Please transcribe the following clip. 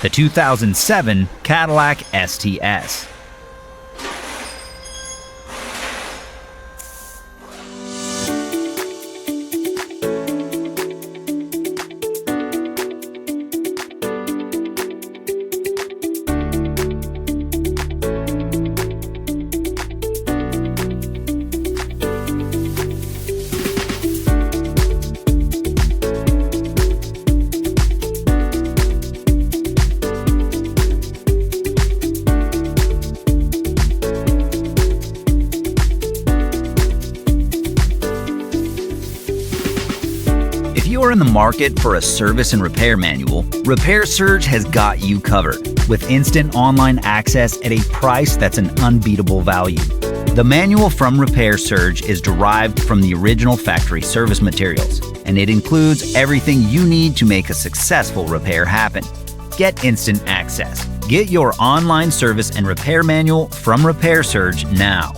the 2007 Cadillac STS. If you are in the market for a service and repair manual, Repair Surge has got you covered, with instant online access at a price that's an unbeatable value. The manual from Repair Surge is derived from the original factory service materials, and it includes everything you need to make a successful repair happen. Get instant access. Get your online service and repair manual from Repair Surge now.